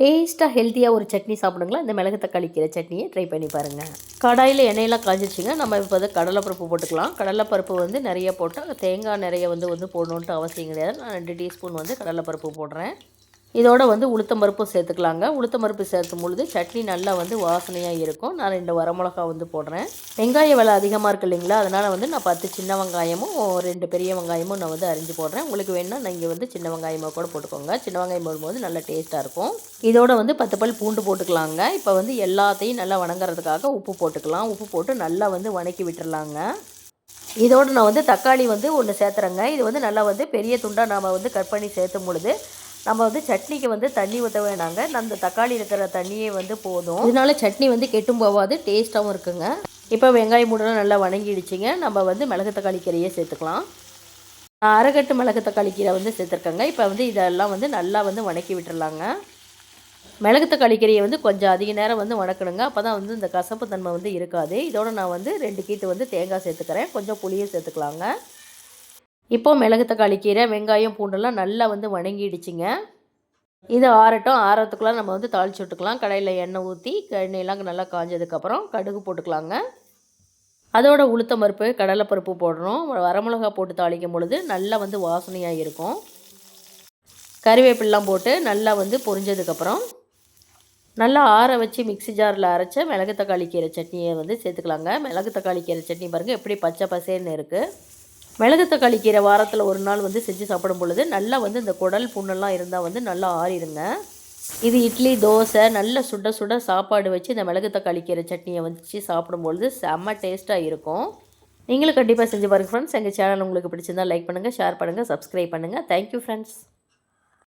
டேஸ்ட்டாக ஹெல்த்தியாக ஒரு சட்னி சாப்பிடுங்களா, இந்த மிளகு தக்காளி கீரை சட்னியை ட்ரை பண்ணி பாருங்கள். கடாயில் எண்ணெயெல்லாம் காய்ச்சிச்சுங்க. நம்ம இப்போ வந்து கடலைப்பருப்பு போட்டுக்கலாம். கடலைப்பருப்பு வந்து நிறைய போட்டால் தேங்காய் நிறைய வந்து போடணுன்ட்டு அவசியம் கிடையாது. நான் 2 டீஸ்பூன் வந்து கடலைப்பருப்பு போடுறேன். இதோட வந்து உளுத்தம் பருப்பும் சேர்த்துக்கலாங்க. உளுத்தம் பருப்பு சேர்த்தும் பொழுது சட்னி நல்லா வந்து வாசனையாக இருக்கும். நான் 2 வரமிளகா வந்து போடுறேன். வெங்காய விலை அதிகமாக இருக்குது இல்லைங்களா, அதனால் வந்து நான் 10 சின்ன வெங்காயமும் 2 பெரிய வெங்காயமும் நான் வந்து அரிஞ்சு போடுறேன். உங்களுக்கு வேணுன்னா நீங்கள் வந்து சின்ன வெங்காயமாக கூட போட்டுக்கோங்க. சின்ன வெங்காயம் போடும்போது நல்லா டேஸ்ட்டாக இருக்கும். இதோட வந்து 10 பல் பூண்டு போட்டுக்கலாங்க. இப்போ வந்து எல்லாத்தையும் நல்லா வணங்குறதுக்காக உப்பு போட்டுக்கலாம். உப்பு போட்டு நல்லா வந்து வணக்கி விட்டுறலாங்க. இதோடு நான் வந்து தக்காளி வந்து 1 சேர்த்துறேங்க. இது வந்து நல்லா வந்து பெரிய துண்டாக நாம் வந்து கட் பண்ணி சேர்த்தும் பொழுது நம்ம வந்து சட்னிக்கு வந்து தண்ணி ஊற்ற வேணாங்க. அந்த தக்காளி இருக்கிற தண்ணியே வந்து போதும். இதனால சட்னி வந்து கெட்டும் போகாது, டேஸ்ட்டாகவும் இருக்குங்க. இப்போ வெங்காயம் மூடலாம் நல்லா வணங்கிடுச்சிங்க. நம்ம வந்து மிளகு தக்காளி கீரையே சேர்த்துக்கலாம். அரைக்கட்டு மிளகு தக்காளி கீரை வந்து சேர்த்துருக்கேங்க. இப்போ வந்து இதெல்லாம் வந்து நல்லா வந்து வணக்கி விட்டுறலாங்க. மிளகு தக்காளி கீரையை வந்து கொஞ்சம் அதிக நேரம் வந்து வணக்கணுங்க. அப்போ தான் வந்து இந்த கசப்பு தன்மை வந்து இருக்காது. இதோட நான் வந்து 2 கீத்து வந்து தேங்காய் சேர்த்துக்கிறேன். கொஞ்சம் புளியும் சேர்த்துக்கலாங்க. இப்போது மிளகு தக்காளி கீரை வெங்காயம் பூண்டெல்லாம் நல்லா வந்து வணங்கிடுச்சிங்க. இது ஆறட்டும். ஆறத்துக்குள்ளே நம்ம வந்து தாளித்து விட்டுக்கலாம். கடாயில் எண்ணெய் ஊற்றி எண்ணெயெல்லாம் நல்லா காஞ்சதுக்கப்புறம் கடுகு போட்டுக்கலாங்க. அதோட உளுத்தம் பருப்பு கடலைப்பருப்பு போடுறோம். வரமிளகா போட்டு தாளிக்கும் பொழுது நல்லா வந்து வாசனையாக இருக்கும். கறிவேப்பிலாம் போட்டு நல்லா வந்து பொரிஞ்சதுக்கப்புறம் நல்லா ஆற வச்சு மிக்ஸி ஜாரில் அரைச்ச மிளகு தக்காளி கீரை சட்னியை வந்து சேர்த்துக்கலாங்க. மிளகு தக்காளி கீரை சட்னி பாருங்கள் எப்படி பச்சை பசேன்னு இருக்குது. மிளகு தக்காளி கீரை வாரத்தில் ஒரு நாள் வந்து செஞ்சு சாப்பிடும் பொழுது நல்லா வந்து இந்த குடல் புண்ணெல்லாம் இருந்தால் வந்து நல்லா ஆறிடுங்க. இது இட்லி தோசை நல்ல சுட சுட சாப்பாடு வச்சு இந்த மிளகு தக்காளி கீரை சட்னியை வச்சு சாப்பிடும்பொழுது செம்ம டேஸ்ட்டாக இருக்கும். நீங்களும் கண்டிப்பாக செஞ்சு பாருங்கள் ஃப்ரெண்ட்ஸ். எங்கள் சேனல் உங்களுக்கு பிடிச்சிருந்தால் லைக் பண்ணுங்கள், ஷேர் பண்ணுங்கள், சப்ஸ்கிரைப் பண்ணுங்கள். Thank you friends.